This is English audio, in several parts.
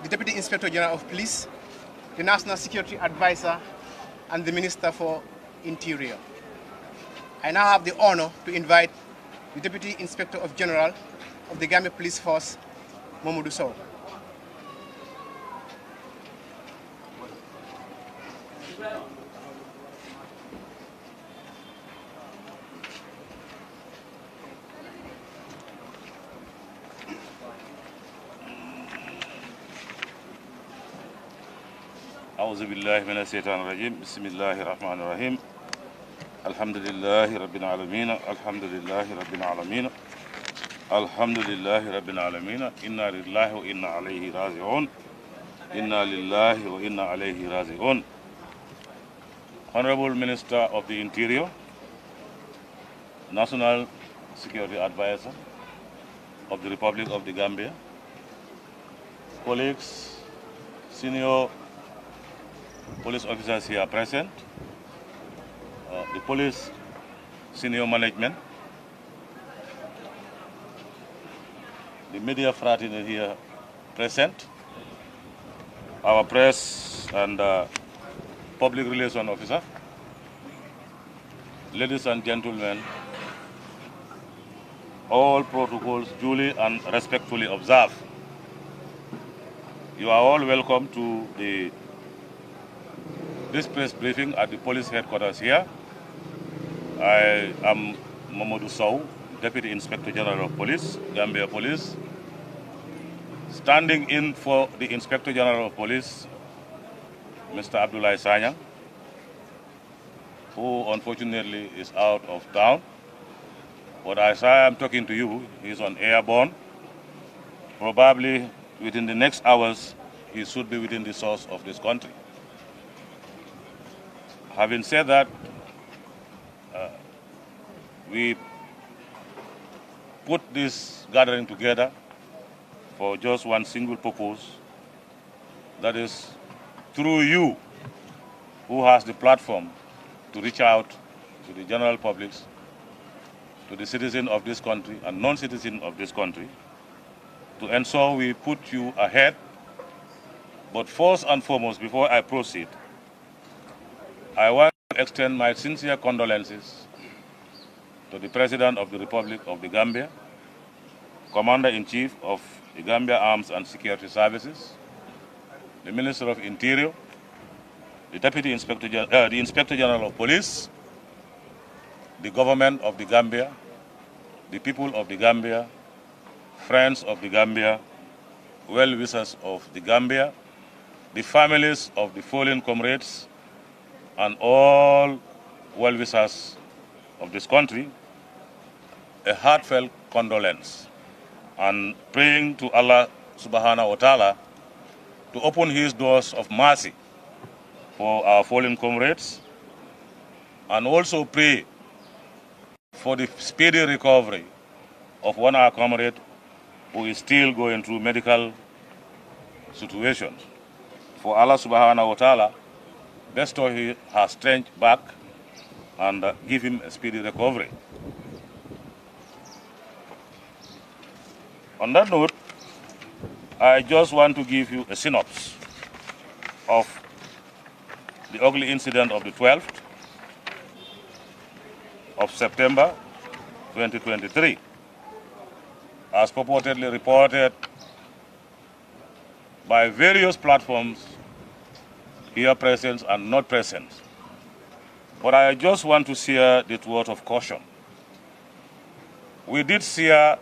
The Deputy Inspector General of Police, the National Security Advisor, and the Minister for Interior. I now have the honor to invite the Deputy Inspector General of the Gambia Police Force, Mamadou Sow. أعوذ بالله من الشيطان الرجيم بسم الله الرحمن الرحيم الحمد لله رب العالمين الحمد لله رب العالمين الحمد لله رب العالمين إنا لله وإنا عليه راجعون إنا لله وإنا عليه راجعون. Honorable Minister of the Interior, National Security Advisor of the Republic of the Gambia, colleagues, senior police officers here present, the police senior management, the media fraternity here present, our press and public relations officer, ladies and gentlemen, all protocols duly and respectfully observed. You are all welcome to this press briefing at the police headquarters here. I am Mamadou Sow, Deputy Inspector General of Police, Gambia Police, standing in for the Inspector General of Police, Mr. Abdoulaye Sanyang, who unfortunately is out of town. But as I am talking to you, he's on airborne. Probably within the next hours, he should be within the source of this country. Having said that, we put this gathering together for just one single purpose, that is through you, who has the platform to reach out to the general public, to the citizen of this country and non-citizen of this country, to ensure we put you ahead. But first and foremost, before I proceed, I want to extend my sincere condolences to the President of the Republic of the Gambia, Commander-in-Chief of the Gambia Arms and Security Services, the Minister of Interior, the Deputy Inspector, the Inspector General of Police, the government of the Gambia, the people of the Gambia, friends of the Gambia, well-wishers of the Gambia, the families of the fallen comrades, and all well-wishers of this country, a heartfelt condolence and praying to Allah subhanahu wa ta'ala to open his doors of mercy for our fallen comrades, and also pray for the speedy recovery of one of our comrades who is still going through medical situation. For Allah subhanahu wa ta'ala, bestow her strength back and give him a speedy recovery. On that note, I just want to give you a synopsis of the ugly incident of the 12th of September 2023, as purportedly reported by various platforms here present and not present. But I just want to share this word of caution. We did share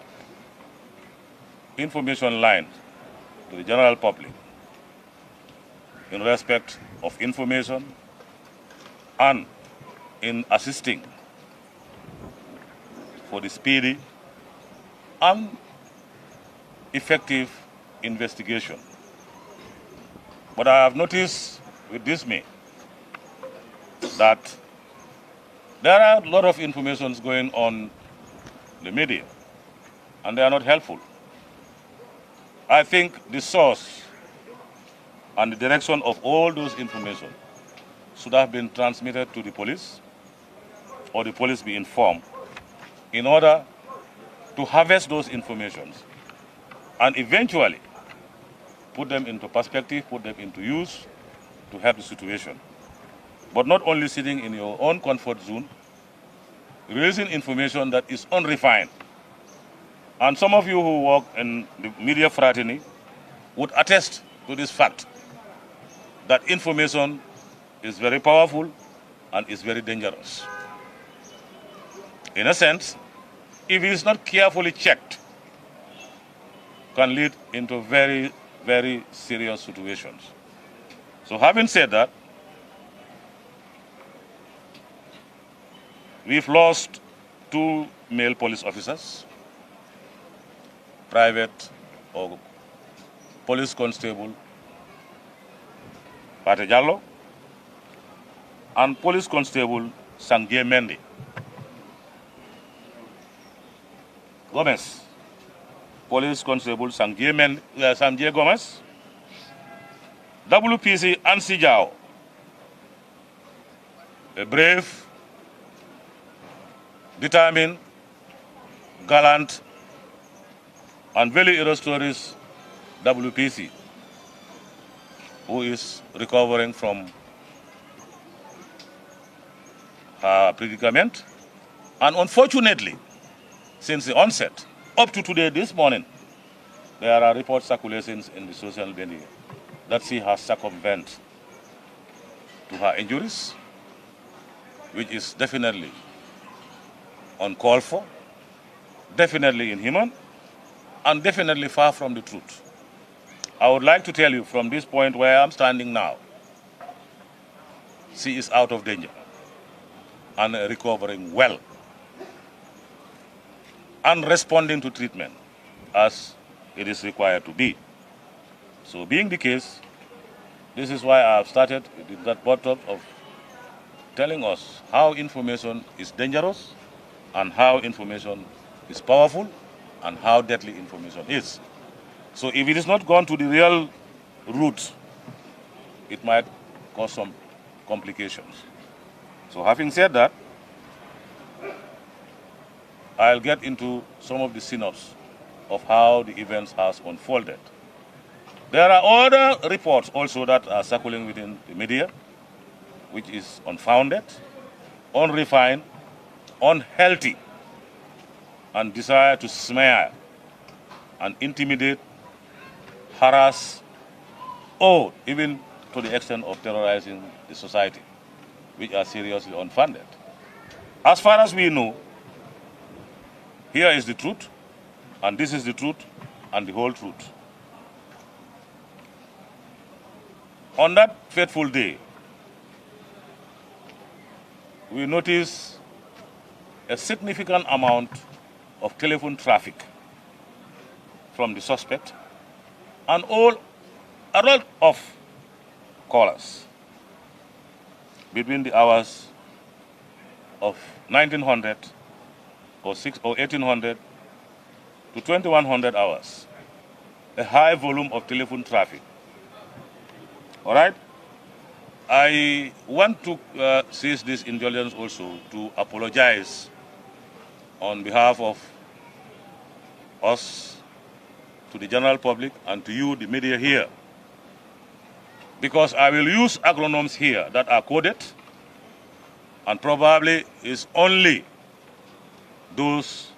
information lines to the general public in respect of information and in assisting for the speedy and effective investigation. But I have noticed with dismay that there are a lot of informations going on the media, and they are not helpful. I think the source and the direction of all those information should have been transmitted to the police, or the police be informed, in order to harvest those informations and eventually put them into perspective, put them into use to help the situation. But not only sitting in your own comfort zone, releasing information that is unrefined. And some of you who work in the media fraternity would attest to this fact, that information is very powerful and is very dangerous. In a sense, if it is not carefully checked, can lead into very, very serious situations. So having said that, we've lost 2 male police officers, private or police constable Pate Jallo and police constable Sangye Mendy. Gomez, police constable Sangye Gomez, WPC Ansi Jao, a brave, determined, gallant, and very illustrious WPC, who is recovering from her predicament. And unfortunately, since the onset, up to today, this morning, there are reports circulating in the social media that she has succumbed to her injuries, which is definitely uncalled for, definitely inhuman, and definitely far from the truth. I would like to tell you from this point where I'm standing now, she is out of danger and recovering well and responding to treatment as it is required to be. So being the case, this is why I have started with that bottom of telling us how information is dangerous and how information is powerful and how deadly information is. So if it is not gone to the real root, it might cause some complications. So having said that, I'll get into some of the synopsis of how the events has unfolded. There are other reports also that are circulating within the media, which is unfounded, unrefined, unhealthy, and desire to smear and intimidate, harass, or even to the extent of terrorizing the society, which are seriously unfounded. As far as we know, here is the truth, and this is the truth, and the whole truth. On that fateful day, we noticed a significant amount of telephone traffic from the suspect and a lot of callers between the hours of 1900 or 1800 to 2100 hours. A high volume of telephone traffic All right? I want to seize this indulgence also to apologize on behalf of us to the general public and to you, the media here, because I will use acronyms here that are coded and probably is only those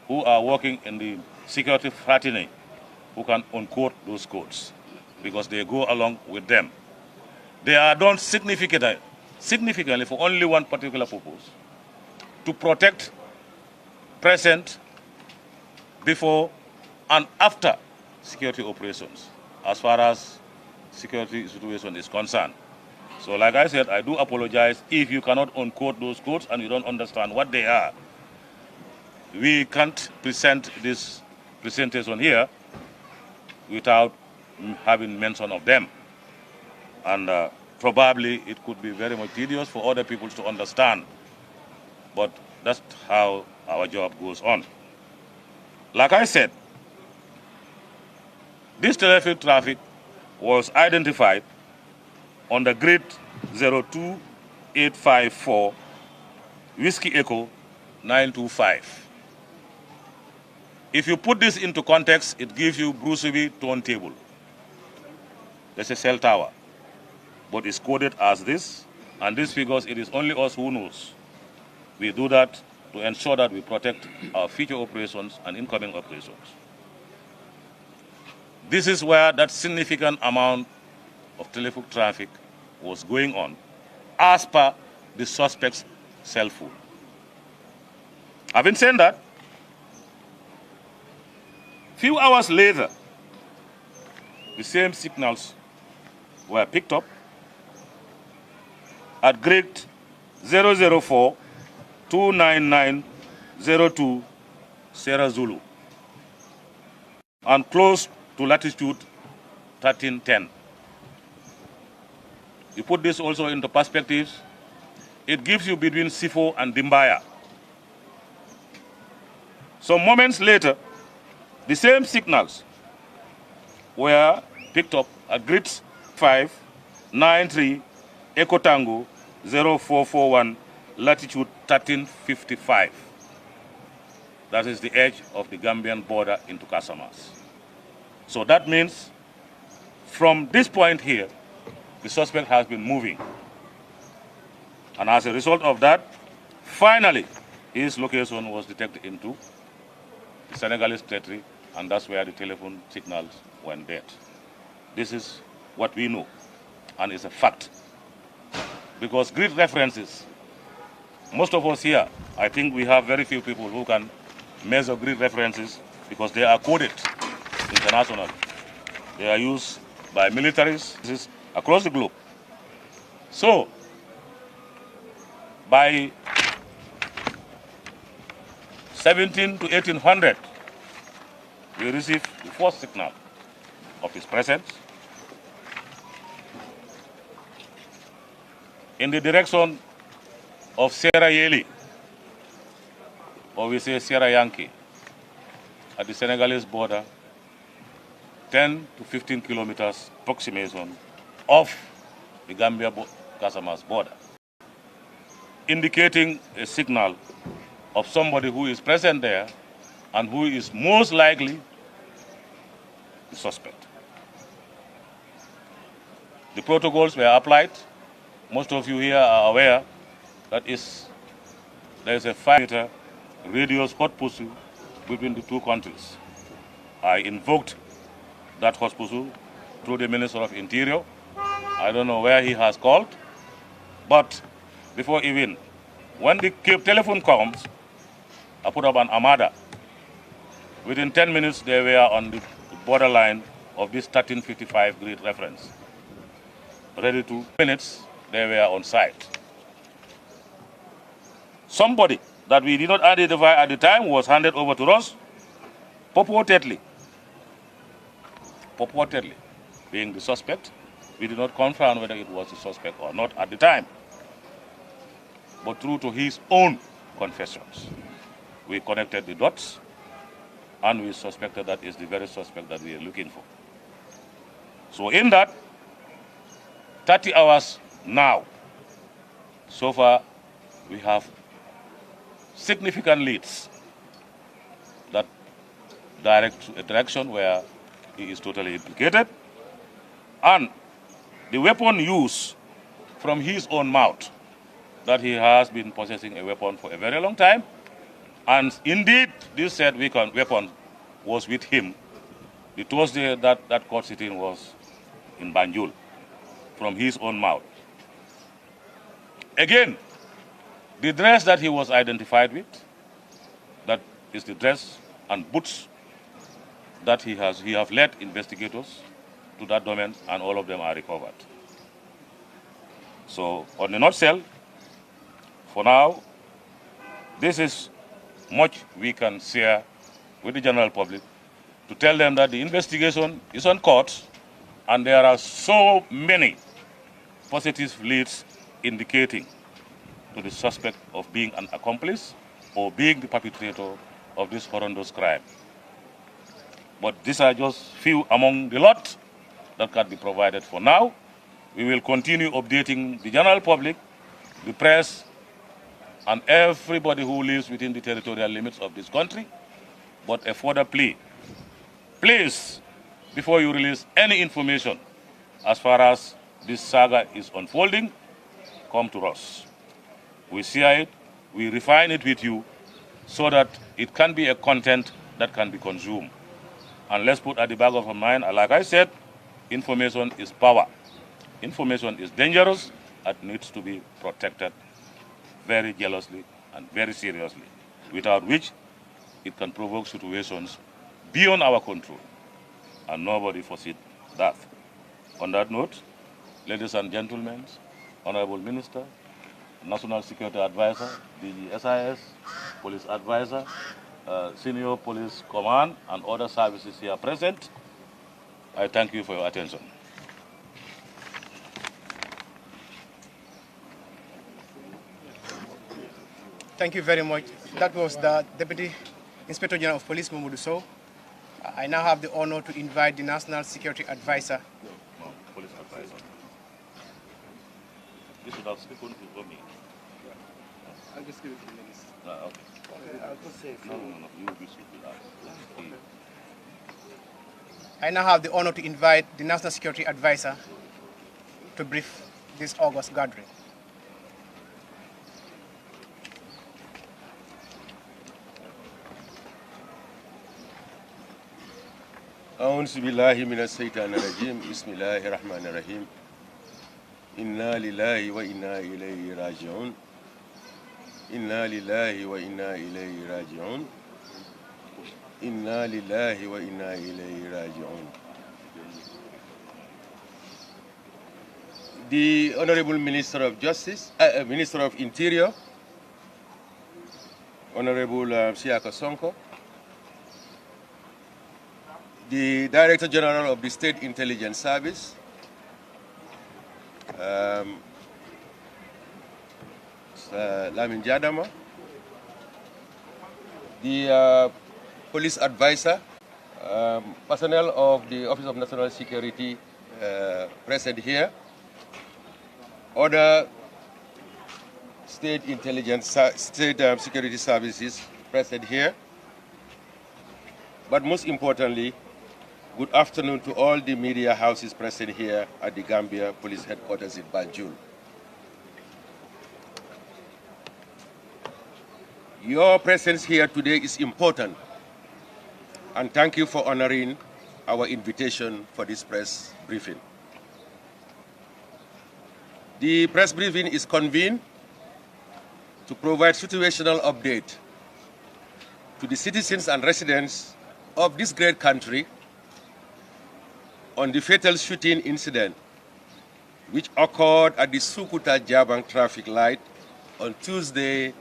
who are working in the security fraternity who can uncode those codes because they go along with them. They are done significantly for only one particular purpose: to protect present, before, and after security operations, as far as security situation is concerned. So like I said, I do apologize if you cannot uncode those codes and you don't understand what they are. We can't present this presentation here without having mention of them. And probably it could be very much tedious for other people to understand. But that's how our job goes on. Like I said, this telephone traffic was identified on the grid 02854 Whiskey Echo 925. If you put this into context, it gives you Bruceby turntable. There's a cell tower, but it's coded as this, and these figures, it is only us who knows. We do that to ensure that we protect our future operations and incoming operations. This is where that significant amount of telephone traffic was going on, as per the suspect's cell phone. Having said that, few hours later, the same signals were picked up at grid 004 29902 Sierra Zulu and close to latitude 1310. You put this also into perspective, it gives you between Sifo and Dimbaya. Some moments later, the same signals were picked up at grid 593 Echo Tango 0441 latitude 1355. That is the edge of the Gambian border into Casamas. So that means from this point here, the suspect has been moving. And as a result of that, finally, his location was detected into the Senegalese territory, and that's where the telephone signals went dead. This is what we know, and it's a fact. Because grid references, most of us here, I think we have very few people who can measure grid references because they are coded internationally. They are used by militaries across the globe. So, by 17 to 1800, we received the first signal of his presence in the direction of Sierra Yeli, or we say Sierra Yankee, at the Senegalese border, 10 to 15 kilometers approximation of the Gambia-Casamas border, indicating a signal of somebody who is present there and who is most likely the suspect. The protocols were applied. Most of you here are aware that there is a 5-meter radius hot pursuit between the two countries. I invoked that hot pursuit through the Minister of Interior. I don't know where he has called, but before even, when the telephone comes, I put up an armada. Within 10 minutes, they were on the borderline of this 1355 grid reference. Ready to minutes, they were on site. Somebody that we did not identify at the time was handed over to us, purportedly being the suspect. We did not confirm whether it was the suspect or not at the time. But true to his own confessions, we connected the dots and we suspected that is the very suspect that we are looking for. So in that, 30 hours now. So far, we have significant leads that direct to a direction where he is totally implicated. And the weapon used from his own mouth, that he has been possessing a weapon for a very long time. And indeed, this said weapon was with him the Thursday that court sitting was in Banjul, from his own mouth. Again, the dress that he was identified with, that is the dress and boots that he have led investigators to that domain, and all of them are recovered. So, on a nutshell, for now, this is much we can share with the general public to tell them that the investigation is on court, and there are so many positive leads indicating to the suspect of being an accomplice or being the perpetrator of this horrendous crime. But these are just few among the lot that can be provided for now. We will continue updating the general public, the press, and everybody who lives within the territorial limits of this country. But a further plea, please, before you release any information as far as this saga is unfolding, come to us. We share it, we refine it with you so that it can be a content that can be consumed. And let's put at the back of our mind, like I said, information is power. Information is dangerous and needs to be protected very jealously and very seriously, without which it can provoke situations beyond our control, and nobody foresees that. On that note, ladies and gentlemen, Honorable Minister, National Security Advisor, DG SIS, Police Advisor, Senior Police Command, and other services here present, I thank you for your attention. Thank you very much. That was the Deputy Inspector General of Police, Mamadou Sow. I now have the honor to invite the National Security Advisor. No, Police Advisor. You should have spoken to me. I'll just give it to the minister. Okay. I'll just say No, you will be speaking. I now have the honor to invite the National Security Advisor to brief this August gathering. أعوذ بالله من الشيطان الرجيم بسم الله الرحمن الرحيم إنا لله وإنا إليه راجعون إنا لله وإنا إليه راجعون إنا لله وإنا إليه راجعون. The Honorable Minister of Justice, Minister of Interior, Honorable Siaka Sonko, the Director General of the State Intelligence Service, Lamin Jadama, the Police Advisor, personnel of the Office of National Security present here, other State Intelligence, State Security Services present here, but most importantly, good afternoon to all the media houses present here at the Gambia Police Headquarters in Banjul. Your presence here today is important, and thank you for honoring our invitation for this press briefing. The press briefing is convened to provide situational update to the citizens and residents of this great country on the fatal shooting incident which occurred at the Sukuta Jabang traffic light on Tuesday,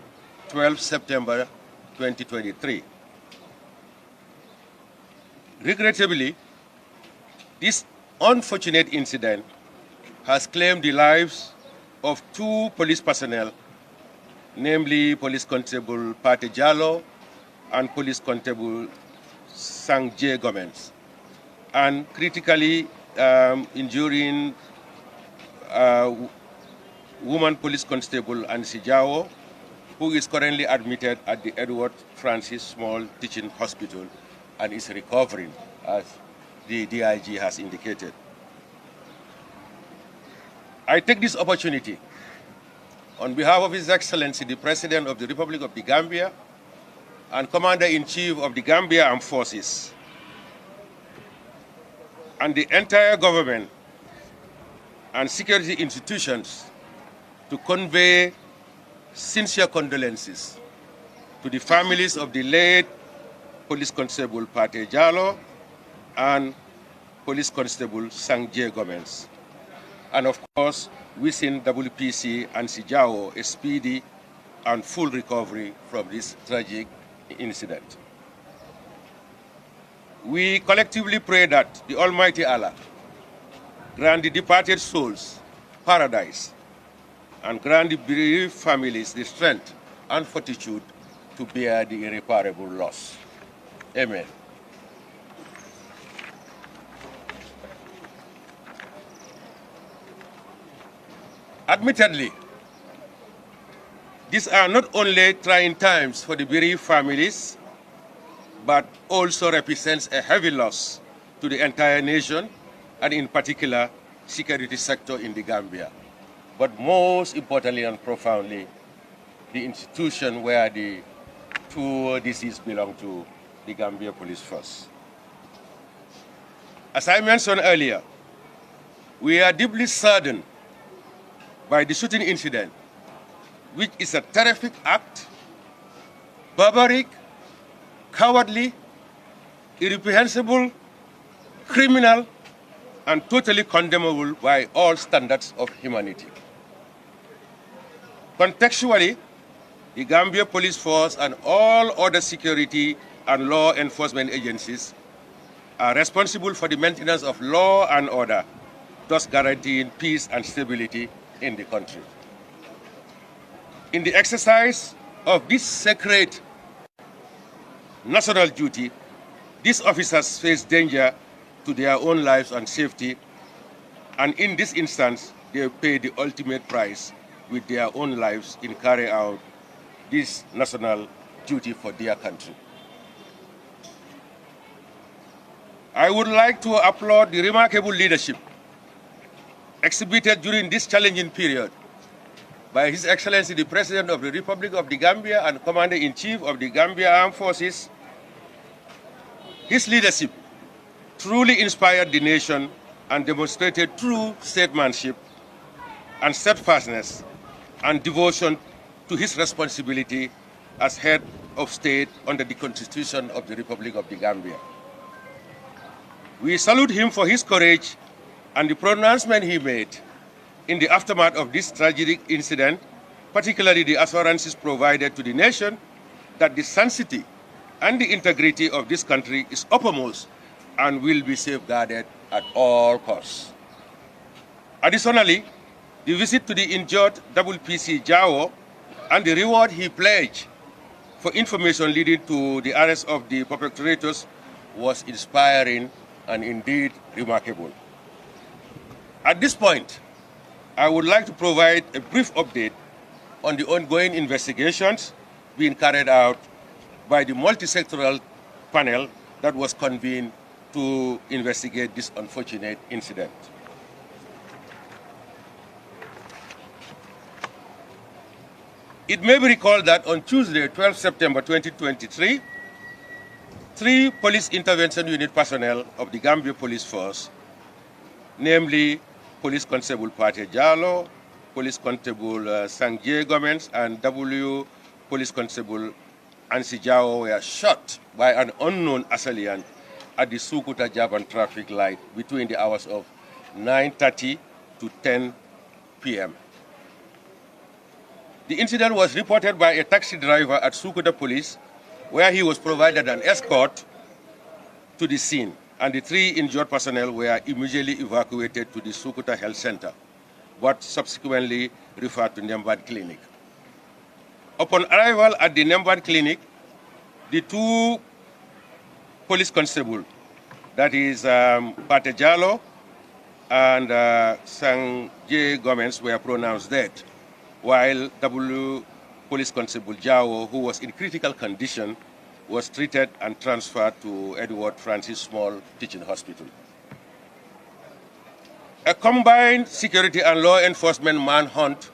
12 September 2023. Regrettably, this unfortunate incident has claimed the lives of 2 police personnel, namely Police Constable Pate Jallo and Police Constable Sangje Gomez, and critically injuring woman police constable Ansi Jawo, who is currently admitted at the Edward Francis Small Teaching Hospital and is recovering, as the DIG has indicated. I take this opportunity on behalf of His Excellency, the President of the Republic of the Gambia and Commander-in-Chief of the Gambia Armed Forces, and the entire government and security institutions to convey sincere condolences to the families of the late Police Constable Pate Jallow and Police Constable Sangje Gomez. And of course, wishing WPC and Sijao a speedy and full recovery from this tragic incident. We collectively pray that the Almighty Allah grant the departed souls paradise and grant the bereaved families the strength and fortitude to bear the irreparable loss. Amen. Admittedly, these are not only trying times for the bereaved families, but also represents a heavy loss to the entire nation, and in particular, security sector in the Gambia. But most importantly and profoundly, the institution where the two deceased belong to, the Gambia Police Force. As I mentioned earlier, we are deeply saddened by the shooting incident, which is a terrific act, barbaric, cowardly, irreprehensible, criminal, and totally condemnable by all standards of humanity. Contextually, the Gambia Police Force and all other security and law enforcement agencies are responsible for the maintenance of law and order, thus guaranteeing peace and stability in the country. In the exercise of this sacred national duty, these officers face danger to their own lives and safety, and in this instance, they pay the ultimate price with their own lives in carrying out this national duty for their country. I would like to applaud the remarkable leadership exhibited during this challenging period by His Excellency the President of the Republic of the Gambia and Commander-in-Chief of the Gambia Armed Forces. His leadership truly inspired the nation and demonstrated true statesmanship and steadfastness and devotion to his responsibility as head of state under the Constitution of the Republic of the Gambia. We salute him for his courage and the pronouncement he made in the aftermath of this tragic incident, particularly the assurances provided to the nation that the sanctity and the integrity of this country is uppermost and will be safeguarded at all costs. Additionally, the visit to the injured WPC Jawo and the reward he pledged for information leading to the arrest of the perpetrators was inspiring and indeed remarkable. At this point, I would like to provide a brief update on the ongoing investigations being carried out by the multi-sectoral panel that was convened to investigate this unfortunate incident. It may be recalled that on Tuesday, 12 September 2023, 3 Police Intervention Unit personnel of the Gambia Police Force, namely Police Constable Pate Jallow, Police Constable Sangje Gomez, and Police Constable Ansi Jawo were shot by an unknown assailant at the Sukuta Jaban traffic light between the hours of 9:30 to 10 p.m. The incident was reported by a taxi driver at Sukuta Police, where he was provided an escort to the scene, and the 3 injured personnel were immediately evacuated to the Sukuta Health Center, but subsequently referred to Nembad Clinic. Upon arrival at the Nembad Clinic, the 2 police constables, that is Pate Jallow and Sang J. Gomez were pronounced dead, while W. Police Constable Jao, who was in critical condition, was treated and transferred to Edward Francis Small Teaching Hospital. A combined security and law enforcement manhunt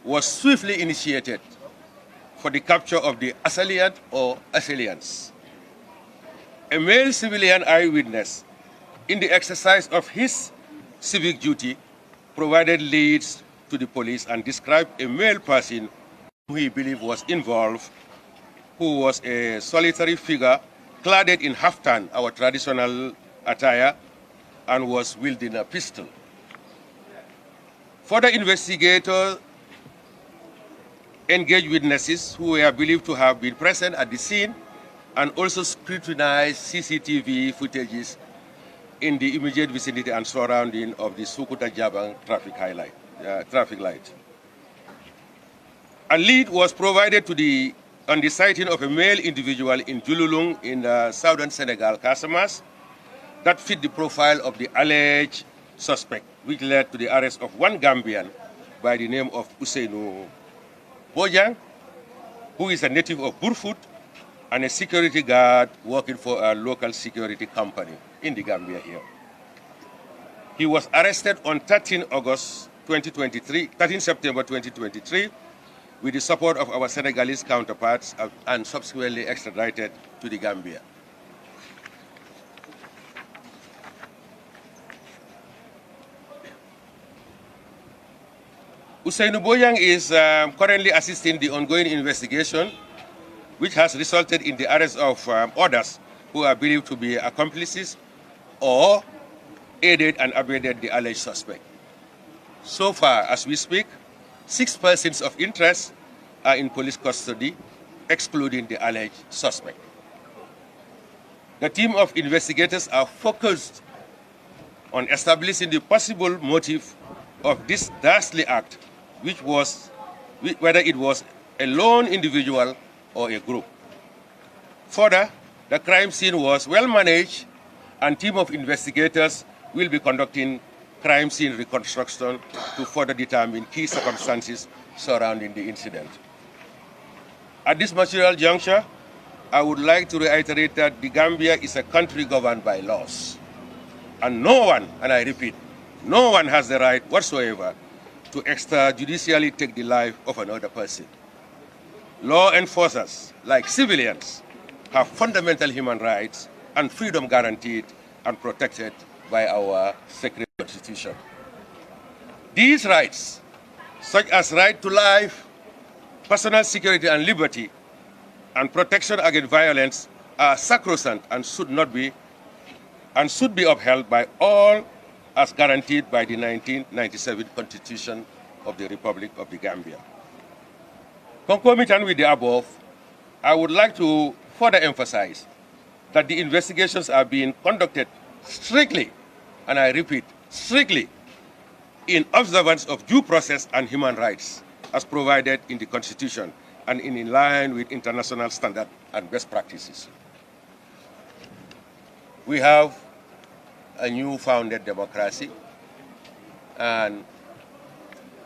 was swiftly initiated for the capture of the assailant or assailants. A male civilian eyewitness, in the exercise of his civic duty, provided leads to the police and described a male person who he believed was involved, who was a solitary figure clad in haftan, our traditional attire, and was wielding a pistol. Further investigators engaged witnesses who were believed to have been present at the scene and also scrutinized CCTV footages in the immediate vicinity and surrounding of the Sukuta Jabang traffic light. A lead was provided on the sighting of a male individual in Jululung in southern Senegal, Casamas, that fit the profile of the alleged suspect, which led to the arrest of one Gambian by the name of Ousseynou Bojang, who is a native of Burfoot and a security guard working for a local security company in the Gambia here. He was arrested on 13 September 2023, with the support of our Senegalese counterparts and subsequently extradited to the Gambia. Ousseynou Bojang is currently assisting the ongoing investigation, which has resulted in the arrest of others who are believed to be accomplices or aided and abetted the alleged suspect. So far, as we speak, 6 persons of interest are in police custody, excluding the alleged suspect. The team of investigators are focused on establishing the possible motive of this dastardly act, whether it was a lone individual or a group. Further, the crime scene was well managed, and team of investigators will be conducting crime scene reconstruction to further determine key circumstances surrounding the incident. At this material juncture, I would like to reiterate that the Gambia is a country governed by laws. And no one, and I repeat, no one has the right whatsoever to extrajudicially take the life of another person. Law enforcers, like civilians, have fundamental human rights and freedom guaranteed and protected by our sacred constitution. These rights, such as right to life, personal security and liberty, and protection against violence, are sacrosanct and should be upheld by all as guaranteed by the 1997 Constitution of the Republic of the Gambia. Concomitant with the above, I would like to further emphasize that the investigations are being conducted strictly, and I repeat, strictly, in observance of due process and human rights as provided in the Constitution and in line with international standards and best practices. We have a new founded democracy, and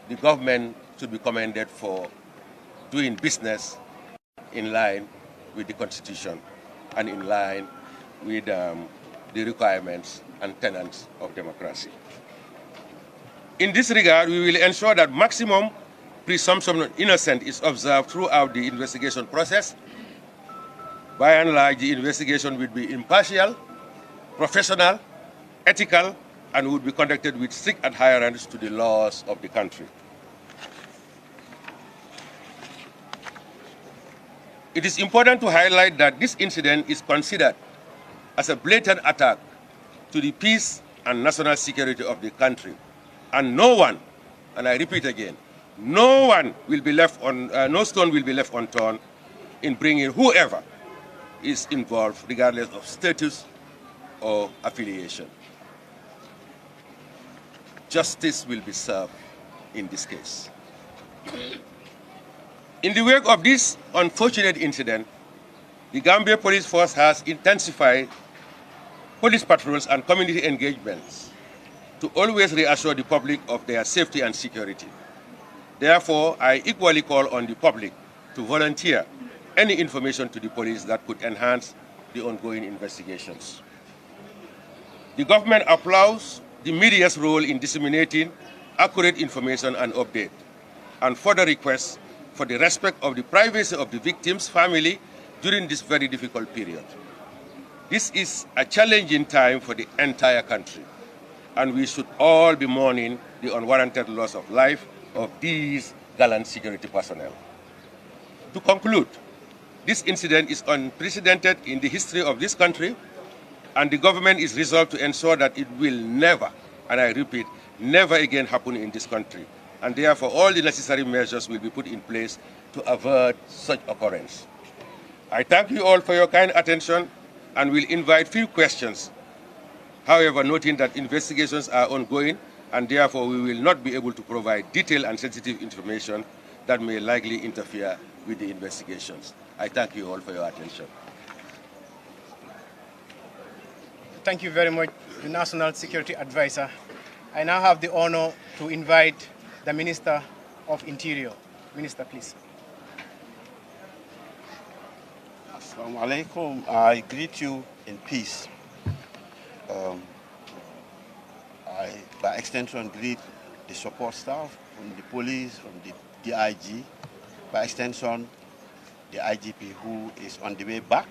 the government should be commended for doing business in line with the Constitution and in line with the requirements and tenets of democracy. In this regard, we will ensure that maximum presumption of innocence is observed throughout the investigation process. By and large, the investigation will be impartial, professional, ethical, and would be conducted with strict adherence to the laws of the country. It is important to highlight that this incident is considered as a blatant attack to the peace and national security of the country. And no one, and I repeat again, no one will be left on, no stone will be left unturned in bringing whoever is involved, regardless of status or affiliation. Justice will be served in this case. In the wake of this unfortunate incident, the Gambia Police Force has intensified police patrols and community engagements to always reassure the public of their safety and security. Therefore, I equally call on the public to volunteer any information to the police that could enhance the ongoing investigations. The government applauds the media's role in disseminating accurate information and update, and further requests for the respect of the privacy of the victim's family during this very difficult period. This is a challenging time for the entire country, and we should all be mourning the unwarranted loss of life of these gallant security personnel. To conclude, this incident is unprecedented in the history of this country, and the government is resolved to ensure that it will never, and I repeat, never again happen in this country, and therefore all the necessary measures will be put in place to avert such occurrence. I thank you all for your kind attention and will invite few questions. However, noting that investigations are ongoing and therefore we will not be able to provide detailed and sensitive information that may likely interfere with the investigations. I thank you all for your attention. Thank you very much, the National Security Advisor. I now have the honor to invite the Minister of Interior. Minister, please. Assalamu alaikum. I greet you in peace. I, by extension, greet the support staff from the police, from the DIG, by extension, the IGP who is on the way back,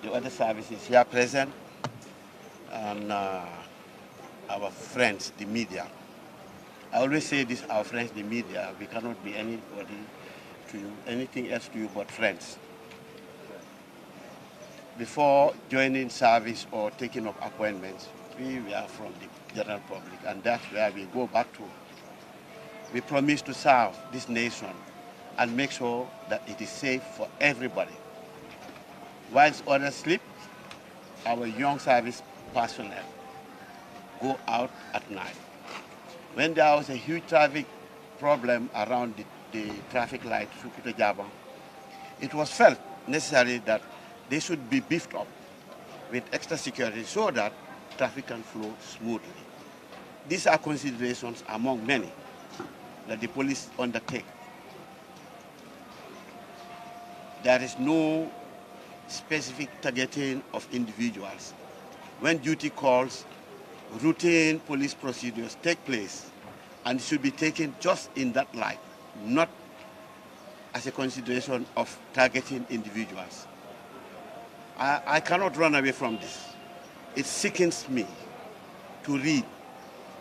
the other services here present, and our friends, the media. I always say this, our friends, the media, we cannot be anybody to you, anything else to you but friends. Before joining service or taking up appointments, we were from the general public, and that's where we go back to. We promise to serve this nation and make sure that it is safe for everybody. Whilst others sleep, our young service personnel go out at night. When there was a huge traffic problem around the traffic light, Sukuta Jaba, it was felt necessary that they should be beefed up with extra security so that traffic can flow smoothly. These are considerations among many that the police undertake. There is no specific targeting of individuals. When duty calls, routine police procedures take place, and it should be taken just in that light, not as a consideration of targeting individuals. I cannot run away from this. It sickens me to read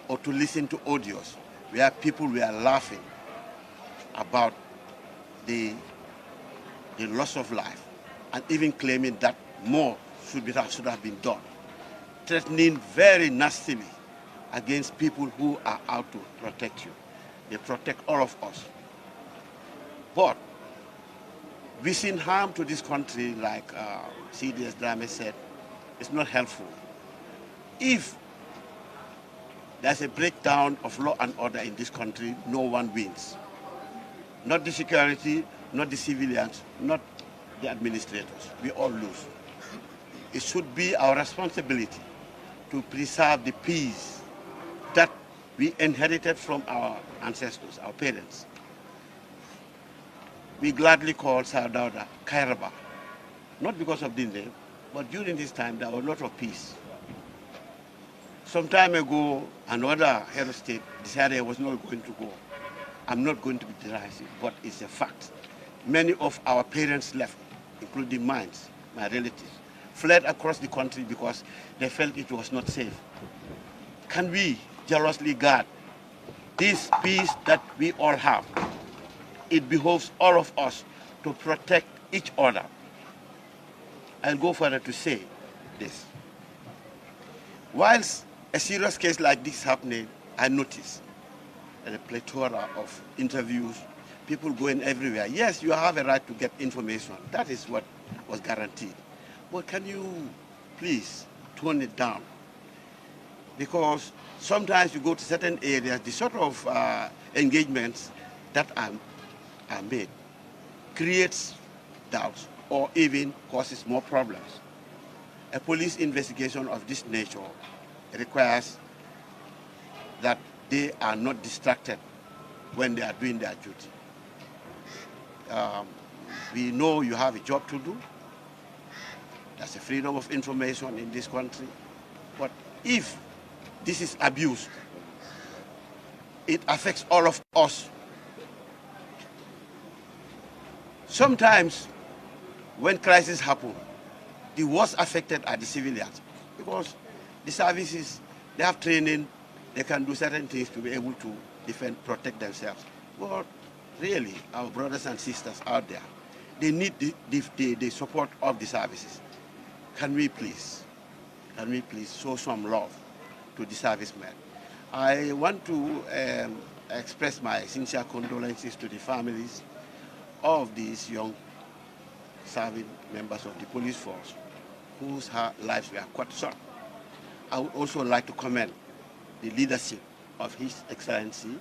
or to listen to audios where people were laughing about the loss of life and even claiming that more should have been done, threatening very nastily against people who are out to protect you. They protect all of us. But wishing harm to this country, like CDS Drame said, is not helpful. If there's a breakdown of law and order in this country, no one wins. Not the security, not the civilians, not the administrators. We all lose. It should be our responsibility to preserve the peace that we inherited from our ancestors, our parents. We gladly call Sardauda Kairaba, not because of the name, but during this time there was a lot of peace. Some time ago, another head of state decided I was not going to go. I'm not going to be derisive, but it's a fact. Many of our parents left, including mine, my relatives, fled across the country because they felt it was not safe. Can we jealously guard this peace that we all have? It behoves all of us to protect each other. I'll go further to say this. Whilst a serious case like this happening, I noticed a plethora of interviews, people going everywhere. Yes, you have a right to get information. That is what was guaranteed. But can you please tone it down? Because sometimes you go to certain areas, the sort of engagements that are made creates doubts or even causes more problems. A police investigation of this nature requires that they are not distracted when they are doing their duty. We know you have a job to do. There's a freedom of information in this country. But if this is abused, it affects all of us. Sometimes when crises happen, the worst affected are the civilians, because the services, they have training, they can do certain things to be able to defend, protect themselves. But really, our brothers and sisters out there, they need the support of the services. Can we please show some love to the servicemen? I want to express my sincere condolences to the families of these young serving members of the police force whose lives were cut short. I would also like to commend the leadership of His Excellency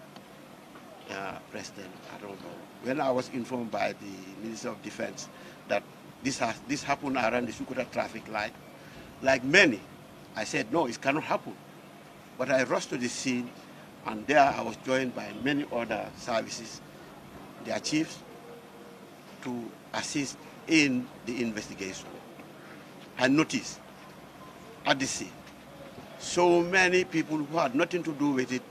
President Adolfo. When I was informed by the Minister of Defense that this happened around the Sukuta traffic light, like many, I said, no, it cannot happen. But I rushed to the scene, and there I was joined by many other services, their chiefs, to assist in the investigation. I noticed at the scene so many people who had nothing to do with it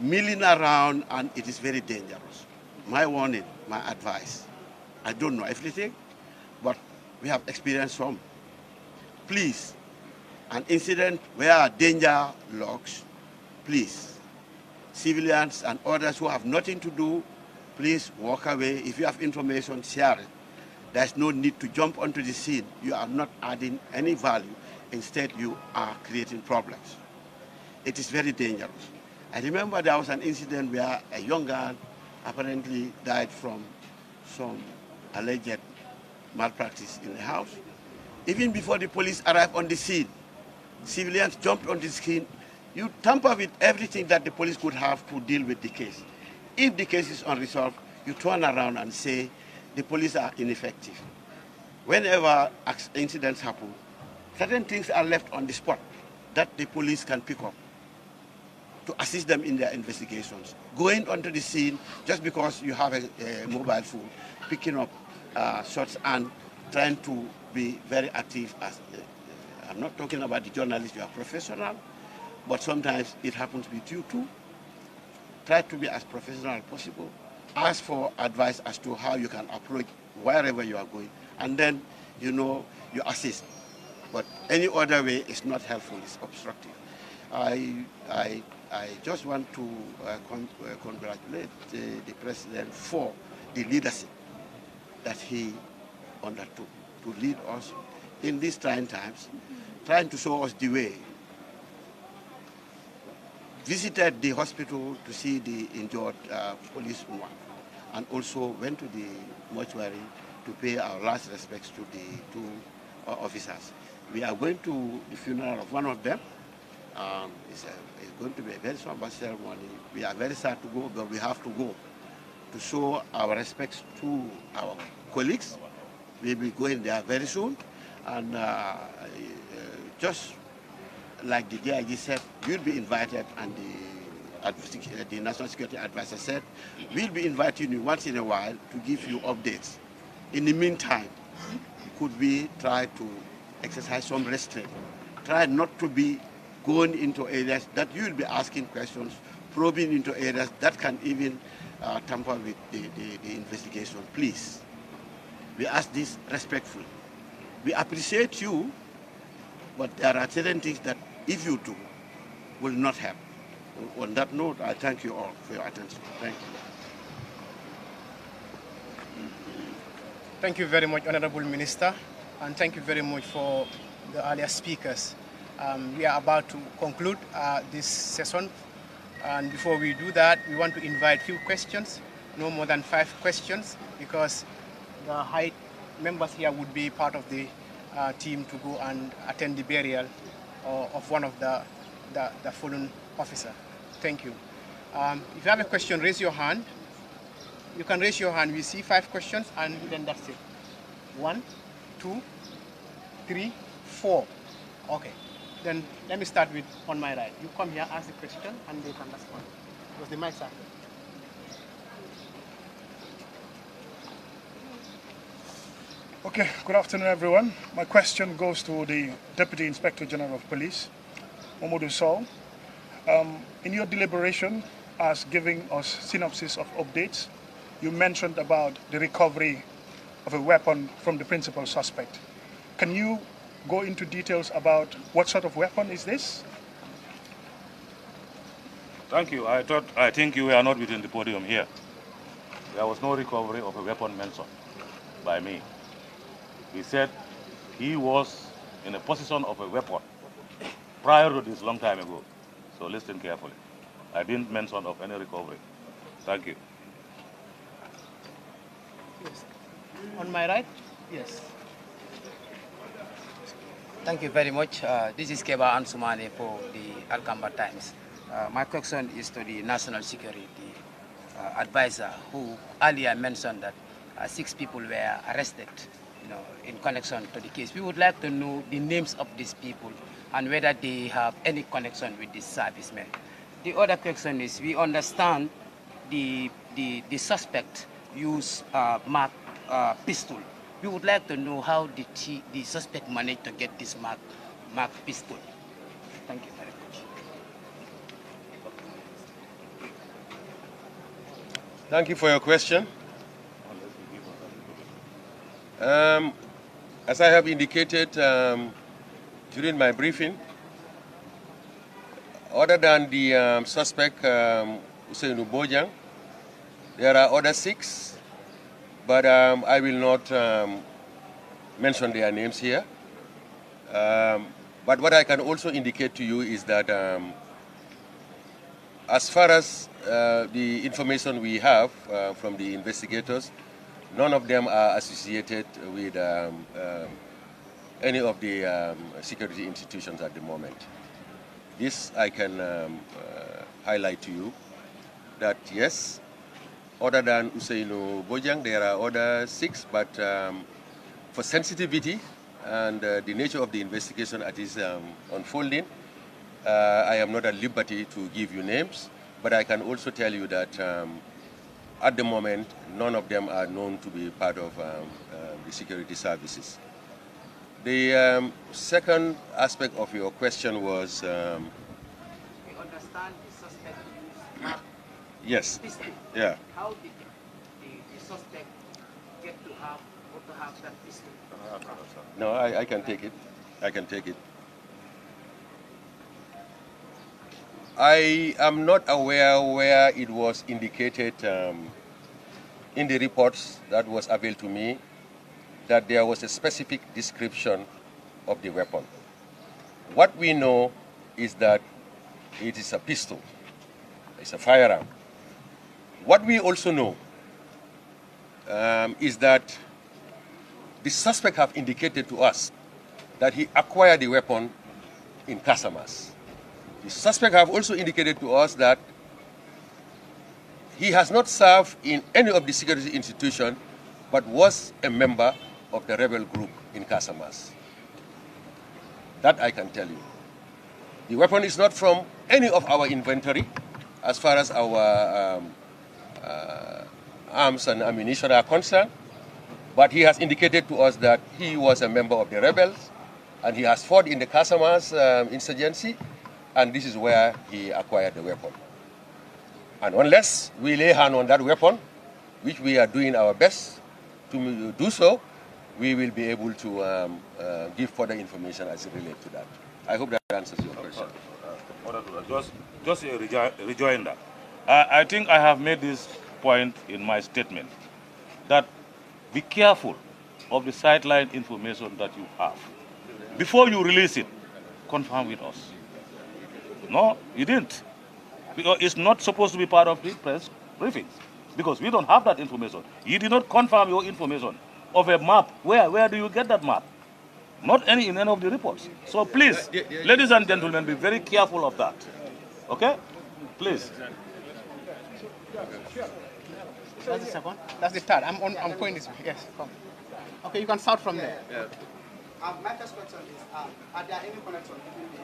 milling around, and it is very dangerous. My warning, my advice, I don't know everything, but we have experienced some. Please, an incident where danger lurks, please, civilians and others who have nothing to do, please walk away. If you have information, share it. There's no need to jump onto the scene. You are not adding any value. Instead, you are creating problems. It is very dangerous. I remember there was an incident where a young girl apparently died from some alleged malpractice in the house. Even before the police arrived on the scene, civilians jumped on the scene. You tamper with everything that the police could have to deal with the case. If the case is unresolved, you turn around and say the police are ineffective. Whenever incidents happen, certain things are left on the spot that the police can pick up to assist them in their investigations. Going onto the scene just because you have a mobile phone, picking up shots and trying to be very active. I'm not talking about the journalists, you are professional, but sometimes it happens with you too. Try to be as professional as possible. Ask for advice as to how you can approach wherever you are going, and then you assist. But any other way is not helpful, it's obstructive. I just want to congratulate the President for the leadership that he undertook to lead us in these trying times, trying to show us the way. Visited the hospital to see the injured policewoman, and also went to the mortuary to pay our last respects to the two officers. We are going to the funeral of one of them. It's going to be a very somber ceremony. We are very sad to go, but we have to go to show our respects to our colleagues. We'll be going there very soon. And just like the DIG said, you'll be invited, and the National Security Advisor said, we'll be inviting you once in a while to give you updates. In the meantime, could we try to exercise some restraint? Try not to be going into areas that you'll be asking questions, probing into areas that can even tamper with the investigation. Please, we ask this respectfully. We appreciate you, but there are certain things that if you do, will not happen. On that note, I thank you all for your attention. Thank you. Thank you very much, Honorable Minister, and thank you very much for the earlier speakers. We are about to conclude this session, and before we do that, we want to invite few questions, no more than 5 questions, because the high members here would be part of the team to go and attend the burial of one of the fallen officer. Thank you. If you have a question, raise your hand. You can raise your hand. We see 5 questions, and then that's it. 1, 2, 3, 4. Okay. Then let me start with on my right. You come here, ask the question, and they can respond. Because the mics are. Okay, good afternoon, everyone. My question goes to the Deputy Inspector General of Police, Mamadou Sow. In your deliberation, as giving us synopsis of updates, you mentioned about the recovery of a weapon from the principal suspect. Can you go into details about what sort of weapon is this? Thank you. I think you were not within the podium here. There was no recovery of a weapon mentioned by me. He said he was in a possession of a weapon prior to this long time ago. So listen carefully. I didn't mention of any recovery. Thank you. Yes. On my right? Yes. Thank you very much. This is Keba Ansumane for the Alkamba Times. My question is to the National Security Advisor, who earlier mentioned that 6 people were arrested, in connection to the case. We would like to know the names of these people and whether they have any connection with this servicemen. The other question is, we understand the suspect used mark pistol. We would like to know how did the suspect manage to get this mark pistol. Thank you very much. Thank you for your question. As I have indicated during my briefing, other than the suspect, Usainu Bojang, there are other 6, but I will not mention their names here. But what I can also indicate to you is that as far as the information we have from the investigators, none of them are associated with any of the security institutions at the moment. This I can highlight to you that yes, other than Usainu Bojang, there are other 6, but for sensitivity and the nature of the investigation that is unfolding, I am not at liberty to give you names, but I can also tell you that at the moment, none of them are known to be part of the security services. The second aspect of your question was... We understand the suspect used mark yes. pistol. Yeah. How did the suspect get to have that pistol? No, I can take it. I can take it. I am not aware where it was indicated in the reports that was available to me that there was a specific description of the weapon. What we know is that it is a pistol. It's a firearm. What we also know is that the suspect have indicated to us that he acquired the weapon in Casamas. The suspect have also indicated to us that he has not served in any of the security institutions, but was a member of the rebel group in Casamas. That I can tell you. The weapon is not from any of our inventory as far as our arms and ammunition are concerned, but he has indicated to us that he was a member of the rebels and he has fought in the Casamas insurgency, and this is where he acquired the weapon. And unless we lay hand on that weapon, which we are doing our best to do so, we will be able to give further information as it relates to that. I hope that answers your question. Just a rejoinder. I think I have made this point in my statement, that be careful of the sideline information that you have. Before you release it, confirm with us. No, you didn't. Because it's not supposed to be part of the press briefings. Because we don't have that information. You did not confirm your information of a map. Where do you get that map? Not in any of the reports. So please, ladies and gentlemen, be very careful of that. Okay? Please. That's the second. That's the third. I'm going this way. Yes, come. Okay, you can start from there. Yeah. My first question is, are there any connection between the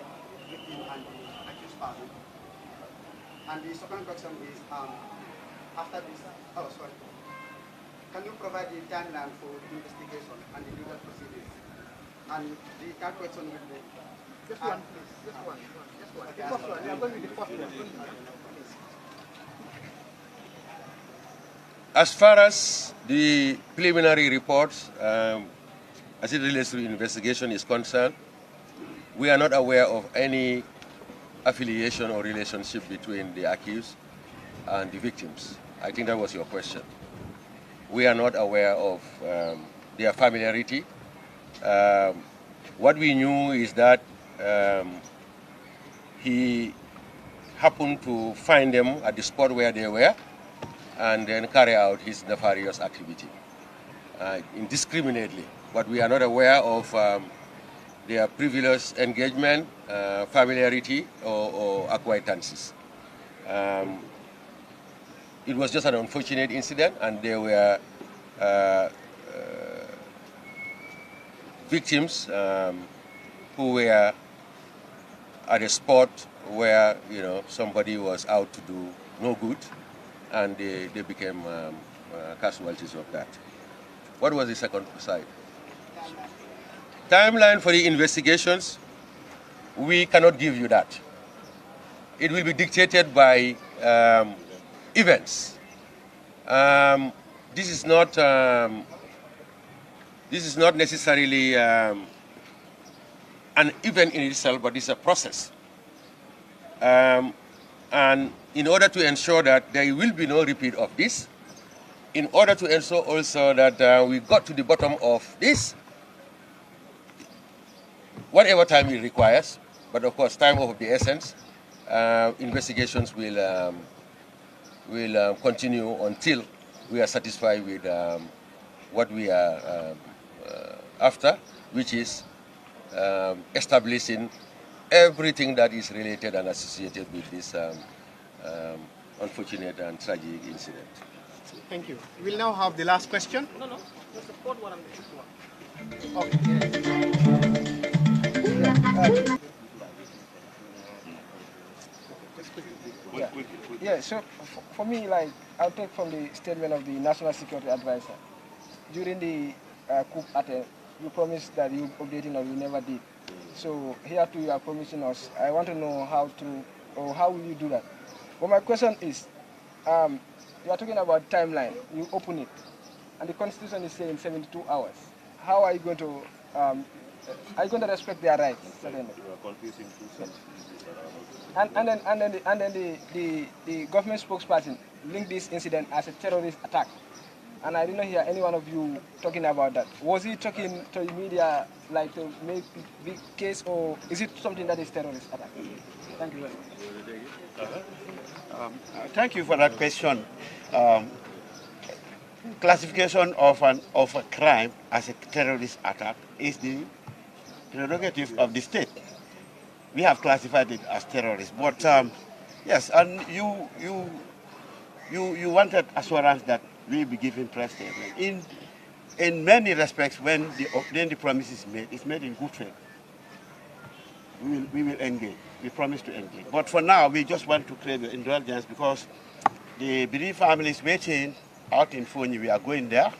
victim and the accused person? And the second question is, after this, oh sorry, can you provide the timeline for the investigation and the legal proceedings? And the third question will be, just one, please, just one. The first one, you are going with the first one. As far as the preliminary reports, as it relates to the investigation is concerned, we are not aware of any affiliation or relationship between the accused and the victims. I think that was your question. We are not aware of their familiarity. What we knew is that he happened to find them at the spot where they were and then carry out his nefarious activity indiscriminately. But we are not aware of their previous engagement, familiarity, or acquaintances. It was just an unfortunate incident, and they were victims who were at a spot where somebody was out to do no good, and they became casualties of that. What was the second side? Timeline for the investigations, we cannot give you that. It will be dictated by events. This is not necessarily an event in itself, but it's a process. And in order to ensure that there will be no repeat of this, in order to ensure also that we got to the bottom of this, whatever time it requires, but of course time of the essence, investigations will continue until we are satisfied with what we are after, which is establishing everything that is related and associated with this unfortunate and tragic incident. Thank you. We'll now have the last question. No, that's the fourth one and the fifth one. Okay. Yeah, so for me, like, I'll take from the statement of the National Security Advisor. During the coup attempt, you promised that you updating us, you never did. So here too, you are promising us. I want to know how will you do that? But my question is, you are talking about timeline. You open it, and the Constitution is saying 72 hours. How are you going to respect their rights? Suddenly? You are confusing two sentences. And then the government spokesperson linked this incident as a terrorist attack. And I didn't hear any one of you talking about that. Was he talking to the media like to make big case, or is it something that is terrorist attack? Thank you very much. Thank you for that question. Classification of a crime as a terrorist attack is the prerogative of the state. We have classified it as terrorist, but yes, and you wanted assurance that we will be given press statement. In many respects, when the promise is made, it's made in good faith. We will engage. We promise to engage. But for now, we just want to crave your indulgence because the bereaved family is waiting out in Fonyi. We are going there.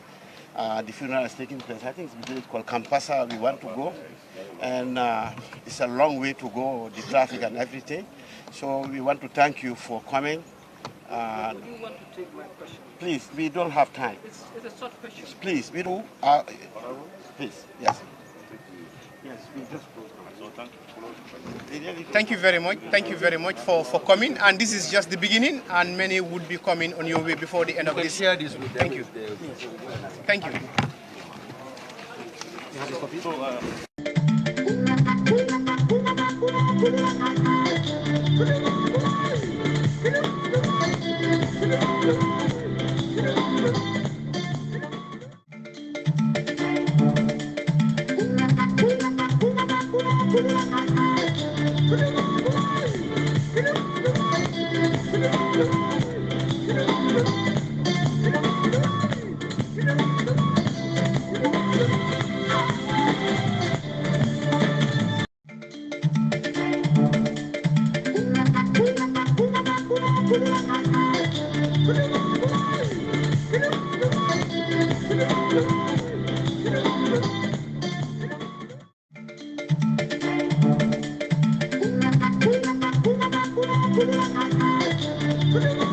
The funeral is taking place. I think it's a village called Kampasa. We want to go. And it's a long way to go, the traffic and everything. So we want to thank you for coming. Do you want to take my question? Please, we don't have time. It's a short question. Please, we do. Please, yes. Yes, we just close. Thank you very much. Thank you very much for coming. And this is just the beginning, and many would be coming on your way before the end of this. Share this with them. Thank you. Thank you. Thank you.